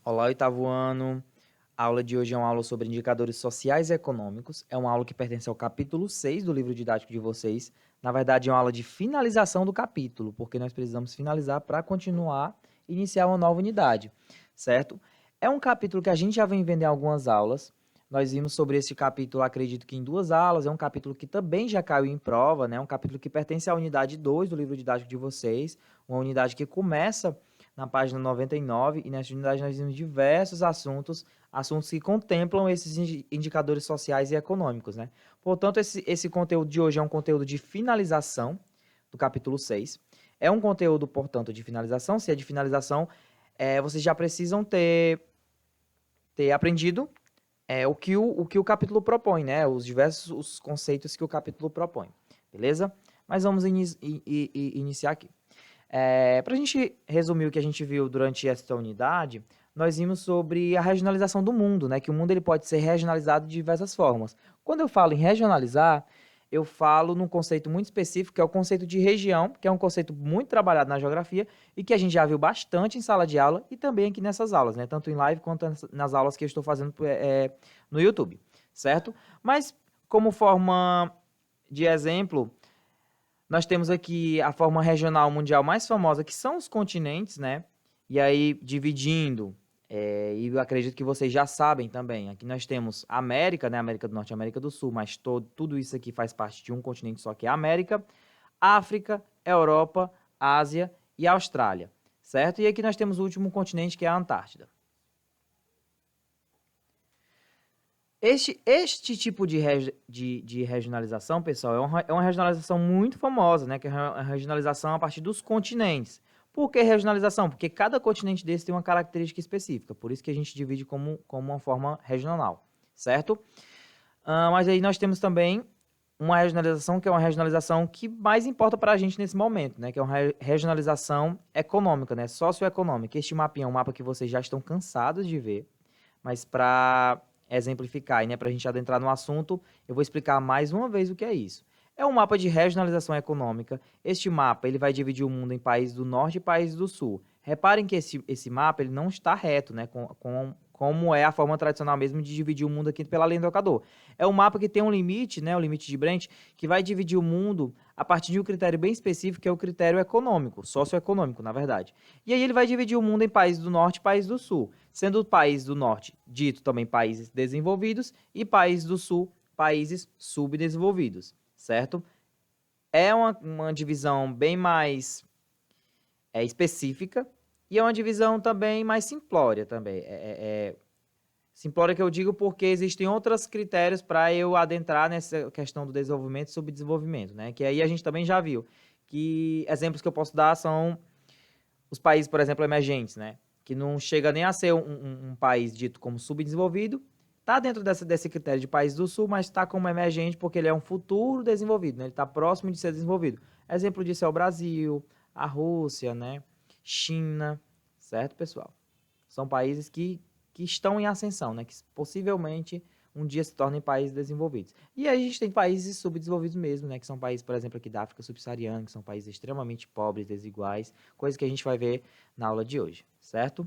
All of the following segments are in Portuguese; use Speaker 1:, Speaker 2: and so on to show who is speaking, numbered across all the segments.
Speaker 1: Olá, oitavo ano. A aula de hoje é uma aula sobre indicadores sociais e econômicos. É uma aula que pertence ao capítulo 6 do livro didático de vocês. Na verdade, é uma aula de finalização do capítulo, porque nós precisamos finalizar para continuar e iniciar uma nova unidade, certo? É um capítulo que a gente já vem vendo em algumas aulas. Nós vimos sobre esse capítulo, acredito que em 2 aulas. É um capítulo que também já caiu em prova, né? Um capítulo que pertence à unidade 2 do livro didático de vocês, uma unidade que começa na página 99, e nessa unidade nós vimos diversos assuntos que contemplam esses indicadores sociais e econômicos, né? Portanto, esse conteúdo de hoje é um conteúdo de finalização do capítulo 6. É um conteúdo, portanto, de finalização. Se é de finalização, vocês já precisam ter aprendido o que o capítulo propõe, né? Os diversos conceitos que o capítulo propõe, beleza? Mas vamos iniciar aqui. Para a gente resumir o que a gente viu durante esta unidade, nós vimos sobre a regionalização do mundo, né? Que o mundo ele pode ser regionalizado de diversas formas. Quando eu falo em regionalizar, eu falo num conceito muito específico, que é o conceito de região, que é um conceito muito trabalhado na geografia e que a gente já viu bastante em sala de aula e também aqui nessas aulas, né? Tanto em live quanto nas aulas que eu estou fazendo no YouTube, certo? Mas, como forma de exemplo, nós temos aqui a forma regional mundial mais famosa, que são os continentes, né? E aí, dividindo, e eu acredito que vocês já sabem também, aqui nós temos a América, né? América do Norte e América do Sul, mas tudo isso aqui faz parte de um continente só, que é a América, África, Europa, Ásia e Austrália, certo? E aqui nós temos o último continente, que é a Antártida. Este tipo de regionalização, pessoal, é uma regionalização muito famosa, né? Que é a regionalização a partir dos continentes. Por que regionalização? Porque cada continente desse tem uma característica específica, por isso que a gente divide como uma forma regional, certo? Mas aí nós temos também uma regionalização que é uma regionalização que mais importa para a gente nesse momento, né? Que é uma regionalização econômica, né? Socioeconômica. Este mapinha é um mapa que vocês já estão cansados de ver, mas para exemplificar e, né, para a gente adentrar no assunto, eu vou explicar mais uma vez o que é isso. É um mapa de regionalização econômica. Este mapa ele vai dividir o mundo em países do norte e países do sul. Reparem que esse mapa ele não está reto, né, como é a forma tradicional mesmo de dividir o mundo aqui pela linha do Equador. É um mapa que tem um limite, né, o limite de Brent, que vai dividir o mundo a partir de um critério bem específico, que é o critério econômico, socioeconômico, na verdade. E aí ele vai dividir o mundo em países do norte e países do sul, sendo o país do norte dito também países desenvolvidos e países do sul países subdesenvolvidos, certo? É uma divisão bem mais específica e é uma divisão também mais simplória também. Simplória que eu digo porque existem outros critérios para eu adentrar nessa questão do desenvolvimento e subdesenvolvimento, né? Que aí a gente também já viu que exemplos que eu posso dar são os países, por exemplo, emergentes, né? Que não chega nem a ser um país dito como subdesenvolvido, está dentro desse critério de país do sul, mas está como emergente porque ele é um futuro desenvolvido, né? Ele está próximo de ser desenvolvido. Exemplo disso é o Brasil, a Rússia, né? China, certo, pessoal? São países que estão em ascensão, né? Que possivelmente um dia se tornem países desenvolvidos. E aí a gente tem países subdesenvolvidos mesmo, né? Que são países, por exemplo, aqui da África subsaariana, que são países extremamente pobres, desiguais, coisa que a gente vai ver na aula de hoje, certo?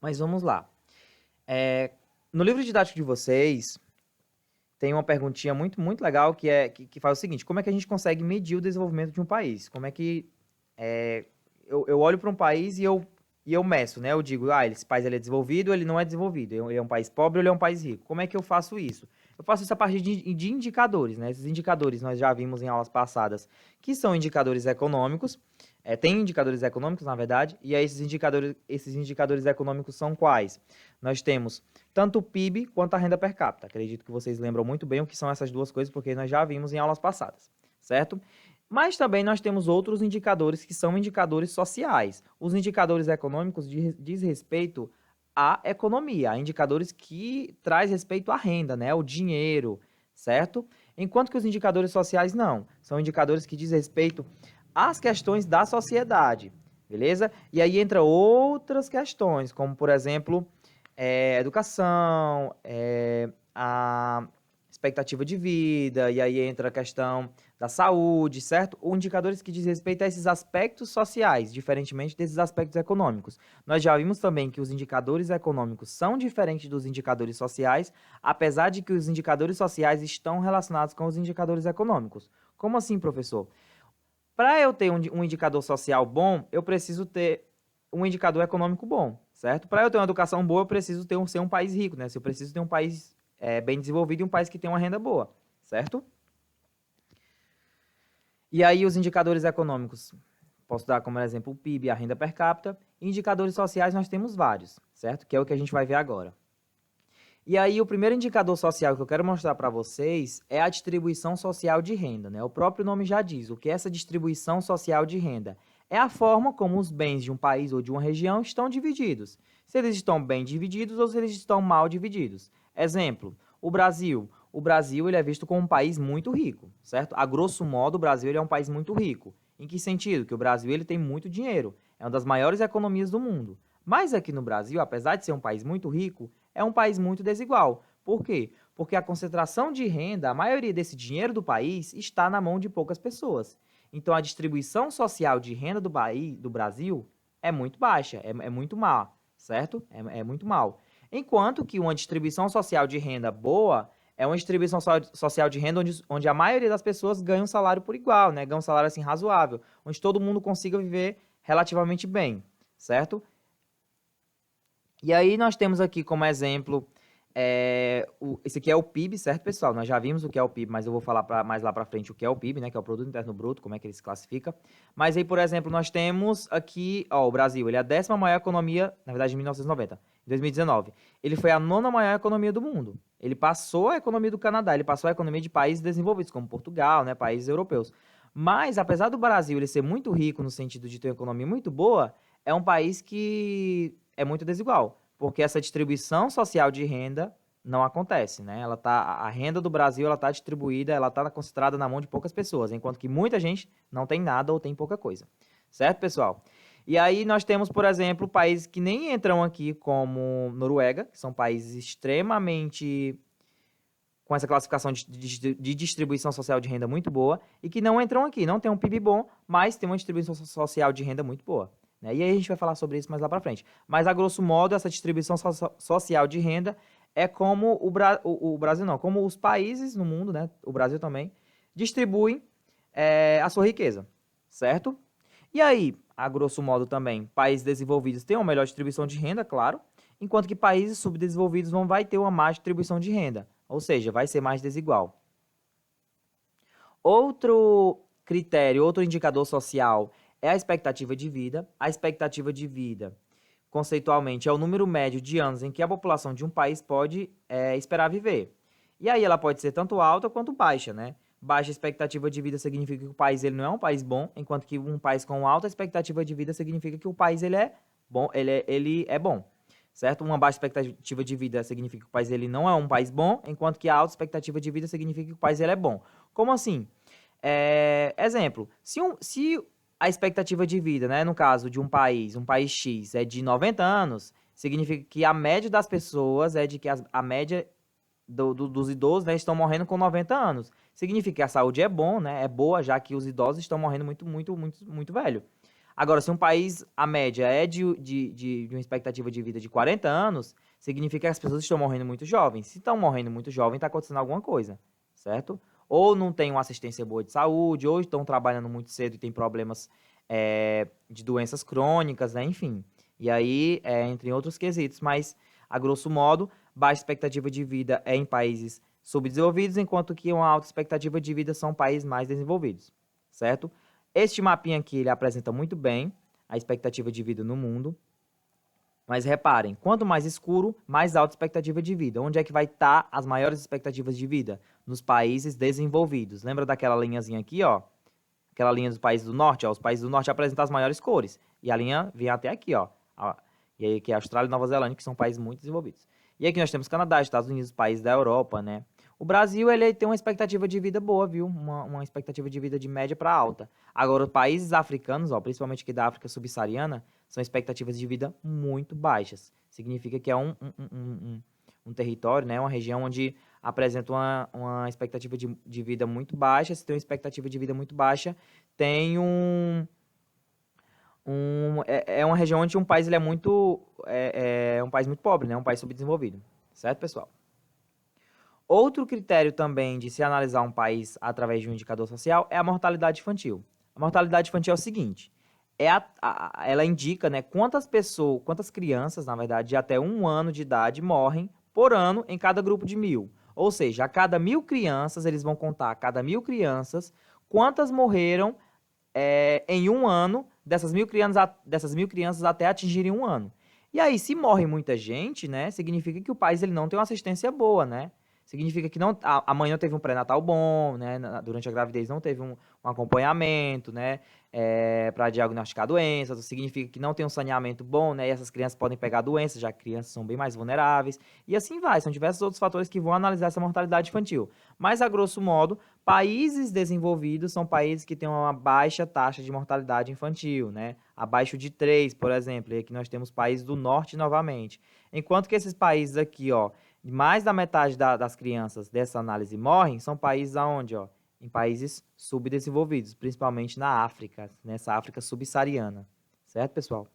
Speaker 1: Mas vamos lá. No livro didático de vocês, tem uma perguntinha muito, muito legal que faz o seguinte: como é que a gente consegue medir o desenvolvimento de um país? Como é que eu olho para um país e eu meço, né? Eu digo, esse país ele é desenvolvido ou ele não é desenvolvido? Ele é um país pobre ou ele é um país rico? Como é que eu faço isso? Eu faço isso a partir de indicadores, né? Esses indicadores nós já vimos em aulas passadas, que são indicadores econômicos. Tem indicadores econômicos, na verdade, e aí esses indicadores econômicos são quais? Nós temos tanto o PIB quanto a renda per capita. Acredito que vocês lembram muito bem o que são essas duas coisas, porque nós já vimos em aulas passadas, certo? Mas também nós temos outros indicadores que são indicadores sociais. Os indicadores econômicos diz respeito à economia, a indicadores que traz respeito à renda, né, o dinheiro, certo? Enquanto que os indicadores sociais não, são indicadores que diz respeito às questões da sociedade, beleza? E aí entra outras questões, como por exemplo, educação, a expectativa de vida, e aí entra a questão da saúde, certo? Ou indicadores que diz respeito a esses aspectos sociais, diferentemente desses aspectos econômicos. Nós já vimos também que os indicadores econômicos são diferentes dos indicadores sociais, apesar de que os indicadores sociais estão relacionados com os indicadores econômicos. Como assim, professor? Para eu ter um indicador social bom, eu preciso ter um indicador econômico bom, certo? Para eu ter uma educação boa, eu preciso ser um país rico, né? Se eu preciso ter um país bem desenvolvido e um país que tem uma renda boa, certo? E aí os indicadores econômicos, posso dar como exemplo o PIB, a renda per capita, e indicadores sociais nós temos vários, certo? Que é o que a gente vai ver agora. E aí o primeiro indicador social que eu quero mostrar para vocês é a distribuição social de renda, né? O próprio nome já diz, o que é essa distribuição social de renda? É a forma como os bens de um país ou de uma região estão divididos. Se eles estão bem divididos ou se eles estão mal divididos. Exemplo, o Brasil. O Brasil ele é visto como um país muito rico, certo? A grosso modo, o Brasil ele é um país muito rico. Em que sentido? Que o Brasil ele tem muito dinheiro. É uma das maiores economias do mundo. Mas aqui no Brasil, apesar de ser um país muito rico, é um país muito desigual. Por quê? Porque a concentração de renda, a maioria desse dinheiro do país, está na mão de poucas pessoas. Então, a distribuição social de renda do Brasil é muito baixa, é muito má, certo? É muito mal. Enquanto que uma distribuição social de renda boa é uma distribuição social de renda onde a maioria das pessoas ganha um salário por igual, né? Ganha um salário assim razoável, onde todo mundo consiga viver relativamente bem, certo? E aí nós temos aqui como exemplo, esse aqui é o PIB, certo, pessoal? Nós já vimos o que é o PIB, mas eu vou falar mais lá para frente o que é o PIB, né, que é o Produto Interno Bruto, como é que ele se classifica. Mas aí, por exemplo, nós temos aqui, ó, o Brasil, ele é a 10ª maior economia, na verdade, em 1990, em 2019. Ele foi a 9ª maior economia do mundo. Ele passou a economia do Canadá, ele passou a economia de países desenvolvidos, como Portugal, né, países europeus. Mas, apesar do Brasil ele ser muito rico no sentido de ter uma economia muito boa, é um país que é muito desigual, porque essa distribuição social de renda não acontece, né? A renda do Brasil ela está distribuída, ela está concentrada na mão de poucas pessoas, enquanto que muita gente não tem nada ou tem pouca coisa, certo, pessoal? E aí nós temos, por exemplo, países que nem entram aqui, como Noruega, que são países extremamente com essa classificação de distribuição social de renda muito boa e que não entram aqui, não tem um PIB bom, mas tem uma distribuição social de renda muito boa. Né? E aí a gente vai falar sobre isso mais lá para frente. Mas, a grosso modo, essa distribuição social de renda é como o Brasil não, como os países no mundo, né, o Brasil também, distribuem a sua riqueza, certo? E aí, a grosso modo também, países desenvolvidos têm uma melhor distribuição de renda, claro, enquanto que países subdesenvolvidos vai ter uma má distribuição de renda, ou seja, vai ser mais desigual. Outro critério, outro indicador social é a expectativa de vida. A expectativa de vida, conceitualmente, é o número médio de anos em que a população de um país pode esperar viver. E aí ela pode ser tanto alta quanto baixa, né? Baixa expectativa de vida significa que o país ele não é um país bom, enquanto que um país com alta expectativa de vida significa que o país ele é bom, ele é bom, certo? Uma baixa expectativa de vida significa que o país ele não é um país bom, enquanto que a alta expectativa de vida significa que o país ele é bom. Como assim? Exemplo, se a expectativa de vida, né, no caso de um país X, é de 90 anos, significa que a média das pessoas é de que a média dos idosos, né, estão morrendo com 90 anos. Significa que a saúde é bom, né, é boa, já que os idosos estão morrendo muito velho. Agora, se um país, a média é de uma expectativa de vida de 40 anos, significa que as pessoas estão morrendo muito jovens. Se estão morrendo muito jovens, está acontecendo alguma coisa, certo? Ou não tem uma assistência boa de saúde, ou estão trabalhando muito cedo e tem problemas de doenças crônicas, né? Enfim. E aí, entre outros quesitos, mas, a grosso modo, baixa expectativa de vida é em países subdesenvolvidos, enquanto que uma alta expectativa de vida são países mais desenvolvidos, certo? Este mapinha aqui, ele apresenta muito bem a expectativa de vida no mundo. Mas reparem, quanto mais escuro, mais alta expectativa de vida. Onde é que vai estar as maiores expectativas de vida? Nos países desenvolvidos. Lembra daquela linhazinha aqui, ó? Aquela linha dos países do norte, ó. Os países do norte apresentam as maiores cores. E a linha vem até aqui, ó. E aí aqui é a Austrália e Nova Zelândia, que são países muito desenvolvidos. E aqui nós temos Canadá, Estados Unidos, países da Europa, né? O Brasil, ele tem uma expectativa de vida boa, viu? Uma expectativa de vida de média para alta. Agora, os países africanos, ó, principalmente aqui da África subsaariana, são expectativas de vida muito baixas. Significa que é um território, né, uma região onde apresenta uma expectativa de vida muito baixa. Se tem uma expectativa de vida muito baixa, tem é uma região onde um país ele é muito é um país muito pobre, né, um país subdesenvolvido, certo, pessoal? Outro critério também de se analisar um país através de um indicador social é a mortalidade infantil. A mortalidade infantil é o seguinte: ela indica, né, quantas crianças, na verdade, de até 1 ano de idade morrem por ano em cada grupo de 1.000. Ou seja, a cada 1.000 crianças, eles vão contar a cada 1.000 crianças quantas morreram em 1 ano dessas mil crianças até atingirem 1 ano. E aí, se morre muita gente, né, significa que o país ele não tem uma assistência boa, né? Significa que a mãe não teve um pré-natal bom, né? Durante a gravidez não teve um acompanhamento, né? Para diagnosticar doenças. Significa que não tem um saneamento bom, né? E essas crianças podem pegar doenças, já que crianças são bem mais vulneráveis. E assim vai. São diversos outros fatores que vão analisar essa mortalidade infantil. Mas, a grosso modo, países desenvolvidos são países que têm uma baixa taxa de mortalidade infantil, né? Abaixo de 3, por exemplo. E aqui nós temos países do norte novamente. Enquanto que esses países aqui, ó, mais da metade das crianças dessa análise morrem, são países aonde, ó? Em países subdesenvolvidos, principalmente na África, nessa África subsaariana. Certo, pessoal?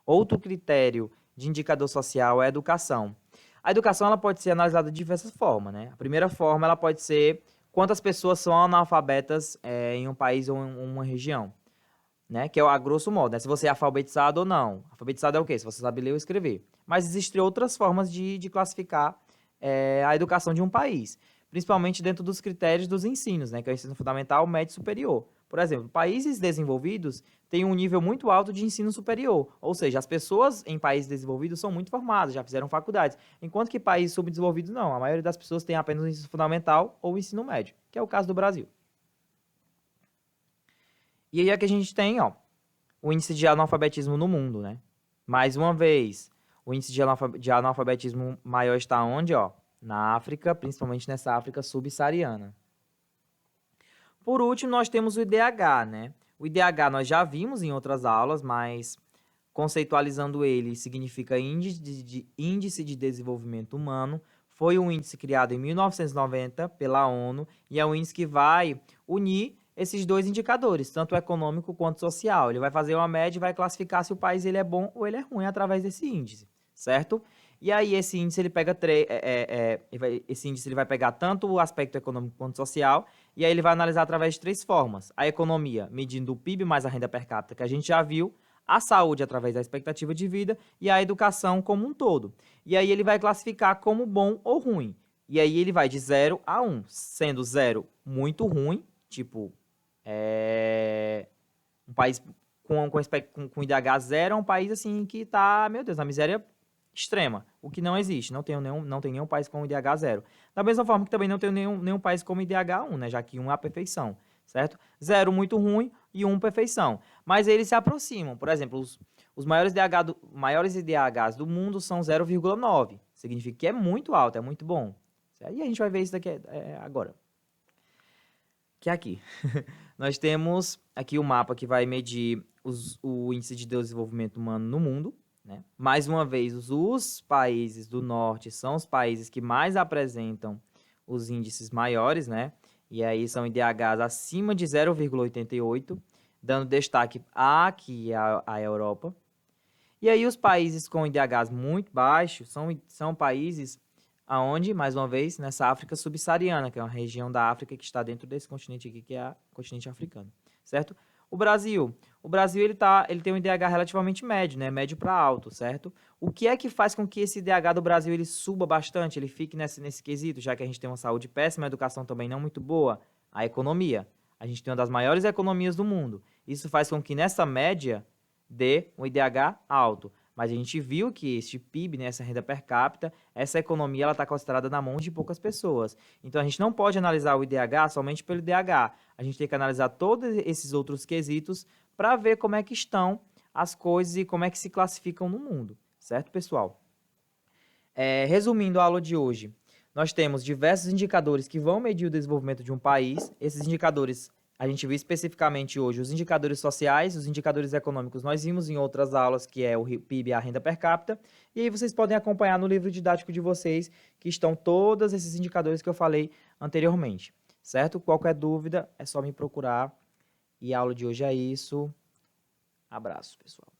Speaker 1: Outro critério de indicador social é a educação. A educação ela pode ser analisada de diversas formas, né? A primeira forma ela pode ser quantas pessoas são analfabetas em um país ou em uma região, né? Que é a grosso modo, né? Se você é alfabetizado ou não. Alfabetizado é o quê? Se você sabe ler ou escrever. Mas existem outras formas de classificar a educação de um país, principalmente dentro dos critérios dos ensinos, né? Que é o ensino fundamental, médio e superior. Por exemplo, países desenvolvidos têm um nível muito alto de ensino superior, ou seja, as pessoas em países desenvolvidos são muito formadas, já fizeram faculdades, enquanto que países subdesenvolvidos não. A maioria das pessoas tem apenas o ensino fundamental ou o ensino médio, que é o caso do Brasil. E aí é que a gente tem, ó, o índice de analfabetismo no mundo, né? Mais uma vez, o índice de analfabetismo maior está onde, ó? Na África, principalmente nessa África subsaariana. Por último, nós temos o IDH, né? O IDH nós já vimos em outras aulas, mas conceitualizando ele, significa Índice de Desenvolvimento Humano. Foi um índice criado em 1990 pela ONU e é um índice que vai unir esses dois indicadores, tanto econômico quanto social. Ele vai fazer uma média e vai classificar se o país ele é bom ou ele é ruim através desse índice, certo? E aí esse índice ele pega esse índice ele vai pegar tanto o aspecto econômico quanto social, e aí ele vai analisar através de 3 formas: a economia, medindo o PIB mais a renda per capita, que a gente já viu, a saúde através da expectativa de vida e a educação como um todo. E aí ele vai classificar como bom ou ruim. E aí ele vai de 0 a 1, sendo 0 muito ruim, tipo um país com IDH 0 é um país assim que tá, meu Deus, na miséria extrema, o que não existe, não tem nenhum país com IDH 0. Da mesma forma que também não tem nenhum país com IDH 1, né, já que 1 é a perfeição, certo? 0 muito ruim e 1 perfeição. Mas eles se aproximam, por exemplo, os maiores IDHs do mundo são 0,9, significa que é muito alto, é muito bom. E a gente vai ver isso daqui agora. Que é aqui. Nós temos aqui o mapa que vai medir o índice de desenvolvimento humano no mundo, né? Mais uma vez, os países do norte são os países que mais apresentam os índices maiores, né? E aí são IDHs acima de 0,88, dando destaque aqui à Europa. E aí os países com IDHs muito baixos são países aonde, mais uma vez, nessa África subsaariana, que é uma região da África que está dentro desse continente aqui, que é o continente africano, certo? O Brasil ele tem um IDH relativamente médio, né? Médio para alto, certo? O que é que faz com que esse IDH do Brasil ele suba bastante, ele fique nesse quesito, já que a gente tem uma saúde péssima, a educação também não muito boa, a economia. A gente tem uma das maiores economias do mundo. Isso faz com que nessa média dê um IDH alto. Mas a gente viu que este PIB, né, essa renda per capita, essa economia ela está considerada na mão de poucas pessoas. Então a gente não pode analisar o IDH somente pelo IDH. A gente tem que analisar todos esses outros quesitos para ver como é que estão as coisas e como é que se classificam no mundo. Certo, pessoal? Resumindo a aula de hoje, nós temos diversos indicadores que vão medir o desenvolvimento de um país. Esses indicadores A gente viu especificamente hoje os indicadores sociais, os indicadores econômicos, nós vimos em outras aulas, que é o PIB e a renda per capita, e aí vocês podem acompanhar no livro didático de vocês, que estão todos esses indicadores que eu falei anteriormente, certo? Qualquer dúvida, é só me procurar, e a aula de hoje é isso. Abraço, pessoal.